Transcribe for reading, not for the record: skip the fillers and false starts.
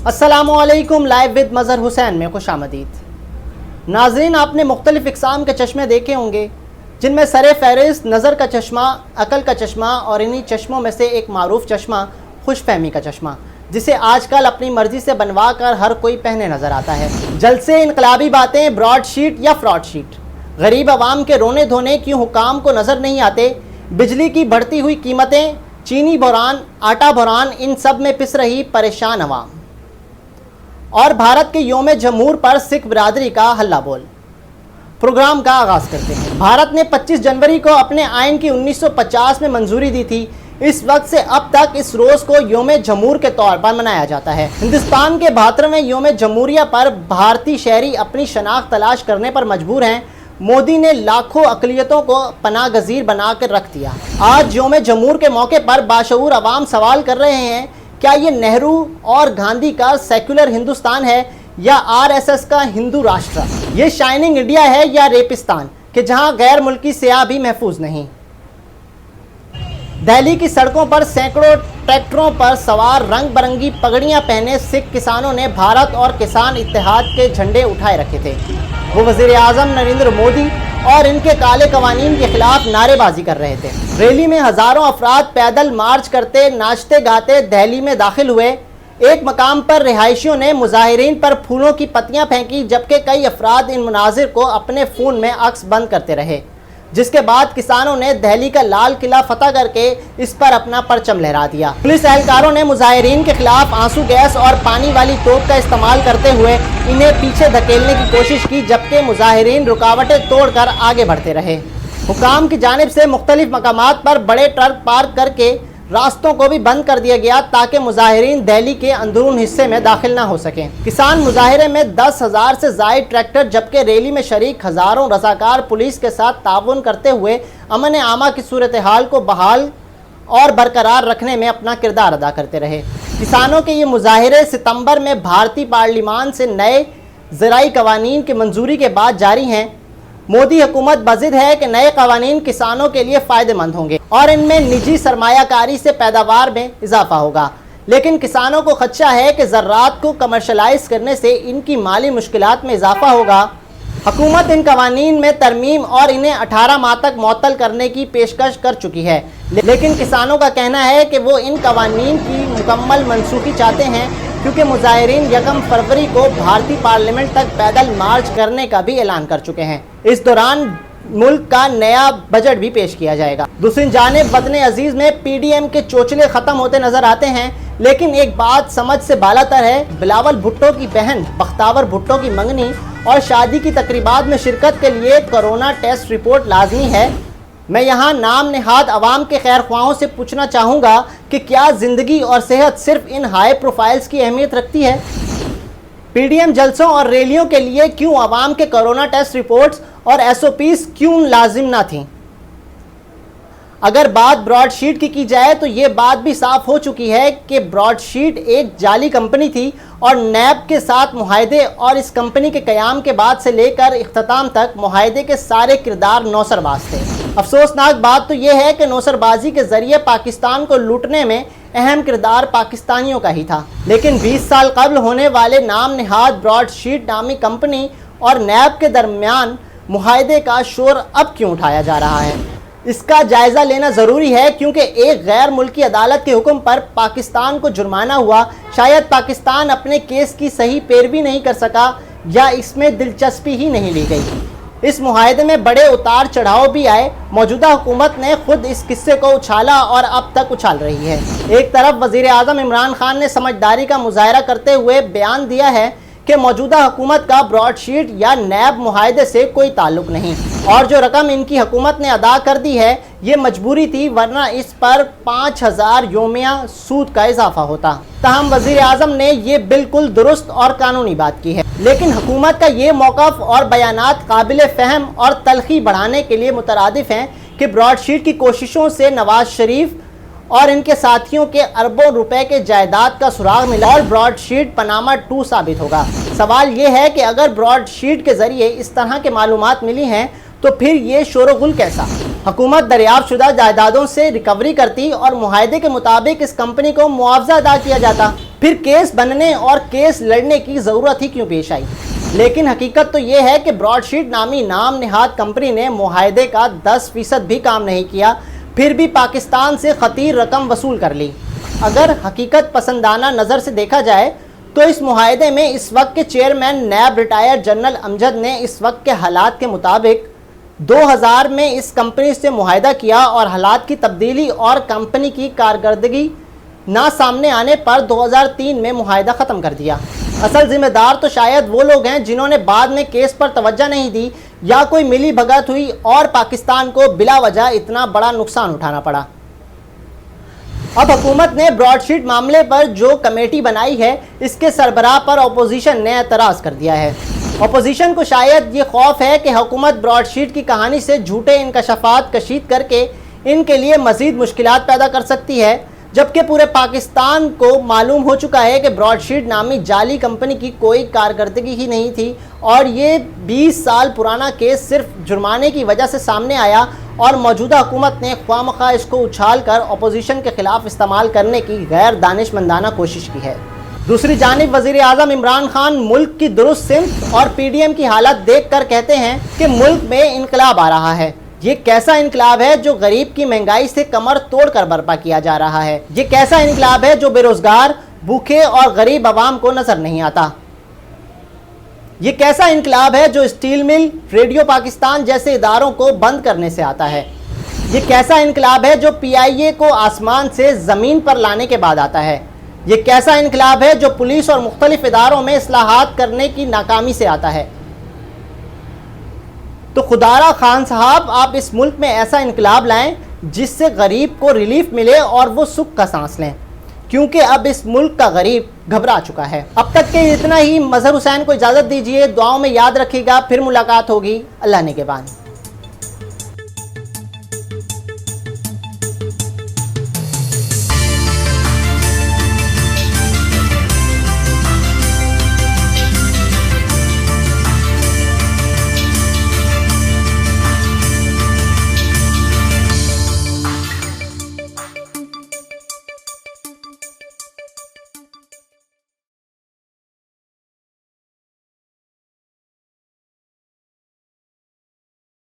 السلام علیکم، live with مظہر حسین میں خوش آمدید۔ ناظرین، آپ نے مختلف اقسام کے چشمے دیکھے ہوں گے جن میں سر فہرست نظر کا چشمہ، عقل کا چشمہ اور انہی چشموں میں سے ایک معروف چشمہ خوش فہمی کا چشمہ، جسے آج کل اپنی مرضی سے بنوا کر ہر کوئی پہنے نظر آتا ہے۔ جلسے، انقلابی باتیں، براڈ شیٹ یا فراڈ شیٹ، غریب عوام کے رونے دھونے کیوں حکام کو نظر نہیں آتے، بجلی کی بڑھتی ہوئی قیمتیں، چینی بحران، آٹا بحران، ان سب میں پس رہی پریشان عوام، اور بھارت کے یوم جمہور پر سکھ برادری کا ہلہ بول۔ پروگرام کا آغاز کرتے ہیں۔ بھارت نے 25 جنوری کو اپنے آئین کی 1950 میں منظوری دی تھی۔ اس وقت سے اب تک اس روز کو یوم جمہور کے طور پر منایا جاتا ہے۔ ہندوستان کے 72ویں یوم جمہوریہ پر بھارتی شہری اپنی شناخت تلاش کرنے پر مجبور ہیں۔ مودی نے لاکھوں اقلیتوں کو پناہ گزیر بنا کر رکھ دیا۔ آج یوم جمہور کے موقع پر باشعور عوام سوال کر رہے ہیں، کیا یہ نہرو اور گاندھی کا سیکولر ہندوستان ہے یا RSS کا ہندو راشٹر؟ یہ شائننگ انڈیا ہے یا ریپستان کہ جہاں غیر ملکی سیاح بھی محفوظ نہیں؟ دہلی کی سڑکوں پر سینکڑوں ٹریکٹروں پر سوار رنگ برنگی پگڑیاں پہنے سکھ کسانوں نے بھارت اور کسان اتحاد کے جھنڈے اٹھائے رکھے تھے۔ وہ وزیر اعظم نریندر مودی اور ان کے کالے قوانین کے خلاف نعرے بازی کر رہے تھے۔ ریلی میں ہزاروں افراد پیدل مارچ کرتے، ناچتے گاتے دہلی میں داخل ہوئے۔ ایک مقام پر رہائشیوں نے مظاہرین پر پھولوں کی پتیاں پھینکی، جبکہ کئی افراد ان مناظر کو اپنے فون میں عکس بند کرتے رہے، جس کے بعد کسانوں نے دہلی کا لال قلعہ فتح کر کے اس پر اپنا پرچم لہرا دیا۔ پولیس اہلکاروں نے مظاہرین کے خلاف آنسو گیس اور پانی والی توپ کا استعمال کرتے ہوئے انہیں پیچھے دھکیلنے کی کوشش کی، جبکہ مظاہرین رکاوٹیں توڑ کر آگے بڑھتے رہے۔ حکام کی جانب سے مختلف مقامات پر بڑے ٹرک پارک کر کے راستوں کو بھی بند کر دیا گیا تاکہ مظاہرین دہلی کے اندرون حصے میں داخل نہ ہو سکیں۔ کسان مظاہرے میں 10,000 سے زائد ٹریکٹر، جبکہ ریلی میں شریک ہزاروں رضاکار پولیس کے ساتھ تعاون کرتے ہوئے امن عامہ کی صورتحال کو بحال اور برقرار رکھنے میں اپنا کردار ادا کرتے رہے۔ کسانوں کے یہ مظاہرے ستمبر میں بھارتی پارلیمان سے نئے زرعی قوانین کی منظوری کے بعد جاری ہیں۔ مودی حکومت بضد ہے کہ نئے قوانین کسانوں کے لیے فائدہ مند ہوں گے اور ان میں نجی سرمایہ کاری سے پیداوار میں اضافہ ہوگا، لیکن کسانوں کو خدشہ ہے کہ زراعت کو کمرشلائز کرنے سے ان کی مالی مشکلات میں اضافہ ہوگا۔ حکومت ان قوانین میں ترمیم اور انہیں 18 ماہ تک معطل کرنے کی پیشکش کر چکی ہے، لیکن کسانوں کا کہنا ہے کہ وہ ان قوانین کی مکمل منسوخی چاہتے ہیں، کیونکہ مظاہرین 1 فروری کو بھارتی پارلیمنٹ تک پیدل مارچ کرنے کا بھی اعلان کر چکے ہیں۔ اس دوران ملک کا نیا بجٹ بھی پیش کیا جائے گا۔ دوسری جانب وطن عزیز میں PDM کے چوچلے ختم ہوتے نظر آتے ہیں، لیکن ایک بات سمجھ سے بالاتر ہے۔ بلاول بھٹو کی بہن بختاور بھٹو کی منگنی اور شادی کی تقریبات میں شرکت کے لیے کورونا ٹیسٹ رپورٹ لازمی ہے۔ میں یہاں نام نہاد عوام کے خیر خواہوں سے پوچھنا چاہوں گا کہ کیا زندگی اور صحت صرف ان ہائی پروفائلز کی اہمیت رکھتی ہے؟ PDM جلسوں اور ریلیوں کے لیے کیوں عوام کے کورونا ٹیسٹ رپورٹس اور SOPs کیوں لازم نہ تھیں؟ اگر بات براڈ شیٹ کی جائے تو یہ بات بھی صاف ہو چکی ہے کہ براڈ شیٹ ایک جعلی کمپنی تھی اور نیب کے ساتھ معاہدے اور اس کمپنی کے قیام کے بعد سے لے کر اختتام تک معاہدے کے سارے کردار نوسر باز تھے۔ افسوسناک بات تو یہ ہے کہ نوسر بازی کے ذریعے پاکستان کو لوٹنے میں اہم کردار پاکستانیوں کا ہی تھا، لیکن 20 سال قبل ہونے والے نام نہاد براڈ شیٹ نامی کمپنی اور نیب کے درمیان معاہدے کا شور اب کیوں اٹھایا جا رہا ہے؟ اس کا جائزہ لینا ضروری ہے، کیونکہ ایک غیر ملکی عدالت کے حکم پر پاکستان کو جرمانہ ہوا۔ شاید پاکستان اپنے کیس کی صحیح پیروی نہیں کر سکا یا اس میں دلچسپی ہی نہیں لی گئی۔ اس معاہدے میں بڑے اتار چڑھاؤ بھی آئے۔ موجودہ حکومت نے خود اس قصے کو اچھالا اور اب تک اچھال رہی ہے۔ ایک طرف وزیر اعظم عمران خان نے سمجھداری کا مظاہرہ کرتے ہوئے بیان دیا ہے کہ موجودہ حکومت کا براڈ شیٹ یا نیب معاہدے سے کوئی تعلق نہیں، اور جو رقم ان کی حکومت نے ادا کر دی ہے یہ مجبوری تھی، ورنہ اس پر 5,000 یومیہ سود کا اضافہ ہوتا۔ تاہم وزیر اعظم نے یہ بالکل درست اور قانونی بات کی ہے، لیکن حکومت کا یہ موقف اور بیانات قابل فہم اور تلخی بڑھانے کے لیے مترادف ہیں کہ براڈ شیٹ کی کوششوں سے نواز شریف اور ان کے ساتھیوں کے اربوں روپے کے جائیداد کا سراغ ملا اور براڈ شیٹ پاناما 2 ثابت ہوگا۔ سوال یہ ہے کہ اگر براڈ شیٹ کے ذریعے اس طرح کے معلومات ملی ہیں تو پھر یہ شور و غل کیسا؟ حکومت دریافت شدہ جائیدادوں سے ریکوری کرتی اور معاہدے کے مطابق اس کمپنی کو معاوضہ ادا کیا جاتا۔ پھر کیس بننے اور کیس لڑنے کی ضرورت ہی کیوں پیش آئی؟ لیکن حقیقت تو یہ ہے کہ براڈ شیٹ نامی نام نہاد کمپنی نے معاہدے کا 10% بھی کام نہیں کیا، پھر بھی پاکستان سے خطیر رقم وصول کر لی۔ اگر حقیقت پسندانہ نظر سے دیکھا جائے تو اس معاہدے میں اس وقت کے چیئرمین نیب ریٹائر جنرل امجد نے اس وقت کے حالات کے مطابق 2000 میں اس کمپنی سے معاہدہ کیا اور حالات کی تبدیلی اور کمپنی کی کارکردگی نہ سامنے آنے پر 2003 میں معاہدہ ختم کر دیا۔ اصل ذمہ دار تو شاید وہ لوگ ہیں جنہوں نے بعد میں کیس پر توجہ نہیں دی یا کوئی ملی بھگت ہوئی اور پاکستان کو بلا وجہ اتنا بڑا نقصان اٹھانا پڑا۔ اب حکومت نے براڈ شیٹ معاملے پر جو کمیٹی بنائی ہے اس کے سربراہ پر اپوزیشن نے اعتراض کر دیا ہے۔ اپوزیشن کو شاید یہ خوف ہے کہ حکومت براڈ شیٹ کی کہانی سے جھوٹے انکشافات کشید کر کے ان کے لیے مزید مشکلات پیدا کر سکتی ہے، جبکہ پورے پاکستان کو معلوم ہو چکا ہے کہ براڈ شیٹ نامی جعلی کمپنی کی کوئی کارکردگی ہی نہیں تھی اور یہ 20 سال پرانا کیس صرف جرمانے کی وجہ سے سامنے آیا اور موجودہ حکومت نے خواہ مخواہ اس کو اچھال کر اپوزیشن کے خلاف استعمال کرنے کی غیر دانشمندانہ کوشش کی ہے۔ دوسری جانب وزیر اعظم عمران خان ملک کی درست سمت اور پی ڈی ایم کی حالت دیکھ کر کہتے ہیں کہ ملک میں انقلاب آ رہا ہے۔ یہ کیسا انقلاب ہے جو غریب کی مہنگائی سے کمر توڑ کر برپا کیا جا رہا ہے؟ یہ کیسا انقلاب ہے جو بے روزگار، بھوکے اور غریب عوام کو نظر نہیں آتا؟ یہ کیسا انقلاب ہے جو اسٹیل مل، ریڈیو پاکستان جیسے اداروں کو بند کرنے سے آتا ہے؟ یہ کیسا انقلاب ہے جو پی آئی اے کو آسمان سے زمین پر لانے کے بعد آتا ہے؟ یہ کیسا انقلاب ہے جو پولیس اور مختلف اداروں میں اصلاحات کرنے کی ناکامی سے آتا ہے؟ تو خدارا خان صاحب، آپ اس ملک میں ایسا انقلاب لائیں جس سے غریب کو ریلیف ملے اور وہ سکھ کا سانس لیں، کیونکہ اب اس ملک کا غریب گھبرا چکا ہے۔ اب تک کے اتنا ہی۔ مظہر حسین کو اجازت دیجیے، دعاؤں میں یاد رکھیے گا، پھر ملاقات ہوگی۔ اللہ نگہبان۔